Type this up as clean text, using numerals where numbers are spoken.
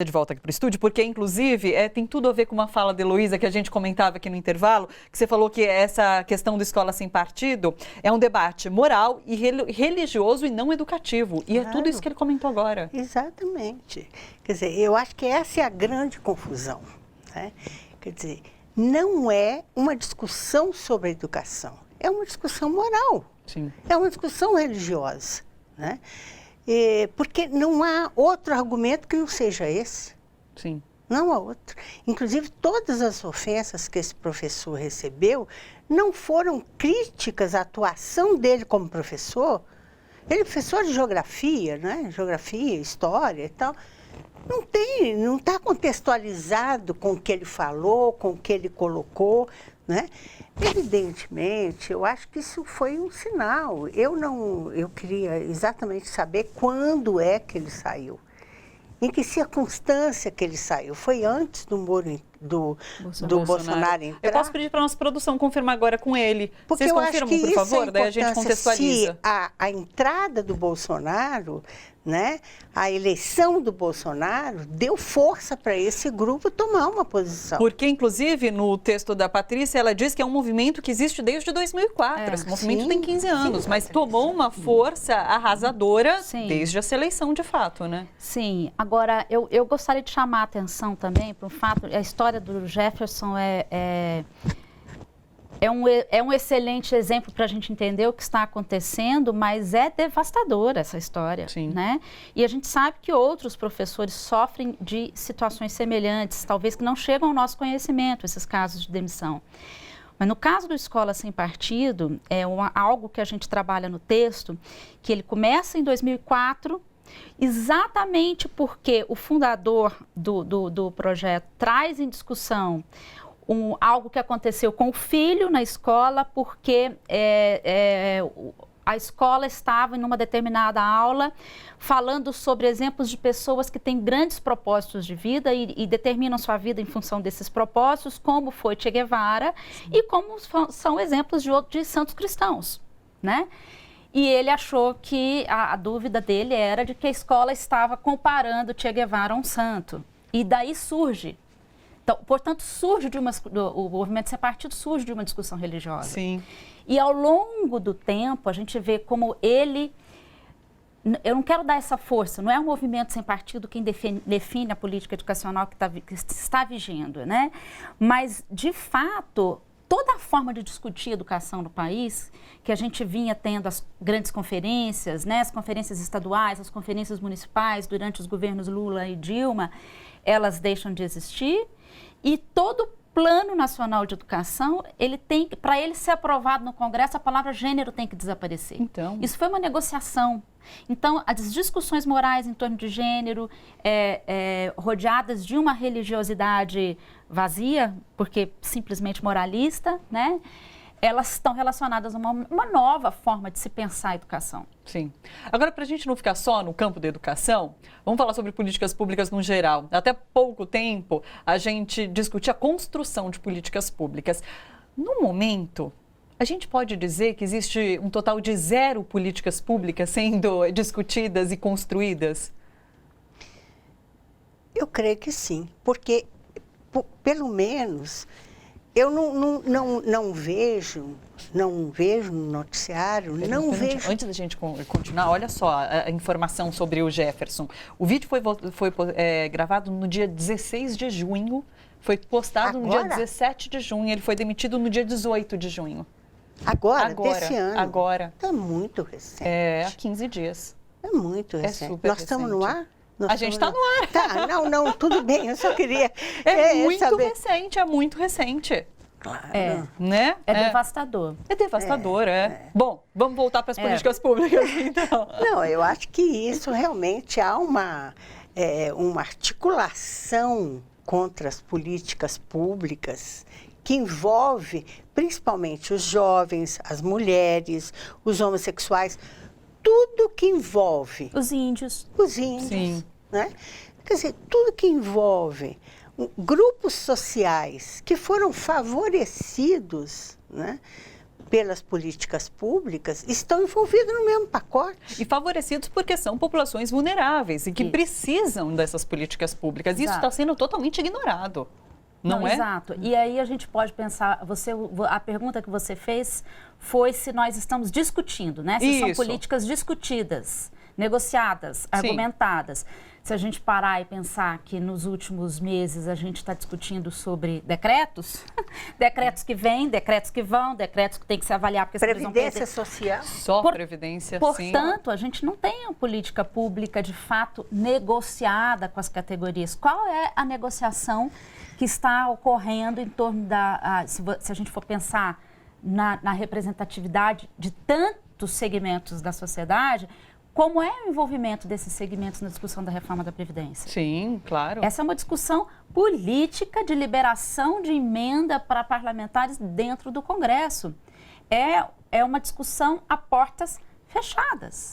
De volta aqui para o estúdio, porque inclusive tem tudo a ver com uma fala de Heloísa que a gente comentava aqui no intervalo, que você falou que essa questão da escola sem partido é um debate moral e religioso e não educativo. E Claro. É tudo isso que ele comentou agora. Exatamente. Quer dizer, eu acho que essa é a grande confusão, né? Quer dizer, não é uma discussão sobre a educação, é uma discussão moral. Sim. É uma discussão religiosa, né? Porque não há outro argumento que não seja esse. Sim. Não há outro. Inclusive, todas as ofensas que esse professor recebeu não foram críticas à atuação dele como professor. Ele é professor de geografia, né? Geografia, história e tal. Não está contextualizado com o que ele falou, com o que ele colocou, né? Evidentemente, eu acho que isso foi um sinal. Eu queria exatamente saber quando é que ele saiu. Em que circunstância que ele saiu? Foi antes do Bolsonaro entrar? Eu posso pedir para a nossa produção confirmar agora com ele. Porque vocês eu confirmam, acho que por favor? Daí a gente contextualiza. Se a entrada do Bolsonaro, né, a eleição do Bolsonaro, deu força para esse grupo tomar uma posição. Porque, inclusive, no texto da Patrícia, ela diz que é um movimento que existe desde 2004. Esse movimento tem 15 anos, mas tomou uma força arrasadora desde essa eleição, de fato, né? Sim. Agora, eu gostaria de chamar a atenção também para o fato, a história do Jefferson é um excelente exemplo para a gente entender o que está acontecendo, mas é devastadora essa história, né? E a gente sabe que outros professores sofrem de situações semelhantes, talvez que não chegam ao nosso conhecimento, esses casos de demissão. Mas no caso do Escola Sem Partido, algo que a gente trabalha no texto, que ele começa em 2004, exatamente porque o fundador do projeto traz em discussão algo que aconteceu com o filho na escola, porque a escola estava em uma determinada aula falando sobre exemplos de pessoas que têm grandes propósitos de vida e determinam sua vida em função desses propósitos, como foi Che Guevara e como são exemplos de santos cristãos, né? E ele achou que a dúvida dele era de que a escola estava comparando Che Guevara a um santo. E daí surge. Então, portanto, o movimento sem partido surge de uma discussão religiosa. Sim. E ao longo do tempo, a gente vê como ele... Eu não quero dar essa força, não é um movimento sem partido quem define a política educacional que está vigendo, né? Mas, de fato, toda a forma de discutir educação no país, que a gente vinha tendo as grandes conferências, né? As conferências estaduais, as conferências municipais, durante os governos Lula e Dilma, elas deixam de existir. E todo o Plano Nacional de Educação, para ele ser aprovado no Congresso, a palavra gênero tem que desaparecer. Então. Isso foi uma negociação. Então, as discussões morais em torno de gênero, rodeadas de uma religiosidade vazia, porque simplesmente moralista, né? Elas estão relacionadas a uma nova forma de se pensar a educação. Sim. Agora, para a gente não ficar só no campo da educação, vamos falar sobre políticas públicas no geral. Até pouco tempo, a gente discutia a construção de políticas públicas. No momento, a gente pode dizer que existe um total de 0 políticas públicas sendo discutidas e construídas? Eu creio que sim, porque, pelo menos... Eu não vejo no noticiário, Antes da gente continuar, olha só a informação sobre o Jefferson. O vídeo foi gravado no dia 16 de junho, foi postado no dia 17 de junho, ele foi demitido no dia 18 de junho. Agora, desse ano? Agora. É muito recente. Há 15 dias. É muito recente. Super Nós estamos no ar? A gente está no ar. Tá, não, tudo bem, eu só queria É muito recente. Claro. Né? Devastador. É devastador, Bom, vamos voltar para as políticas públicas, então. Não, eu acho que isso realmente há uma articulação contra as políticas públicas que envolve principalmente os jovens, as mulheres, os homossexuais, tudo que envolve... Os índios. Sim. Né? Quer dizer, tudo que envolve grupos sociais que foram favorecidos, né, pelas políticas públicas estão envolvidos no mesmo pacote. E favorecidos porque são populações vulneráveis e que precisam dessas políticas públicas. Exato. Isso está sendo totalmente ignorado, não é? Exato. E aí a gente pode pensar, a pergunta que você fez foi se nós estamos discutindo, né? Se são políticas discutidas, negociadas, argumentadas. Se a gente parar e pensar que nos últimos meses a gente está discutindo sobre decretos, decretos que vêm, decretos que vão, decretos que tem que se avaliar porque Previdência social. Só Previdência, sim. Portanto, a gente não tem uma política pública de fato negociada com as categorias. Qual é a negociação que está ocorrendo em torno se a gente for pensar na representatividade de tantos segmentos da sociedade, como é o envolvimento desses segmentos na discussão da reforma da Previdência? Sim, claro. Essa é uma discussão política de liberação de emenda para parlamentares dentro do Congresso. É uma discussão a portas fechadas.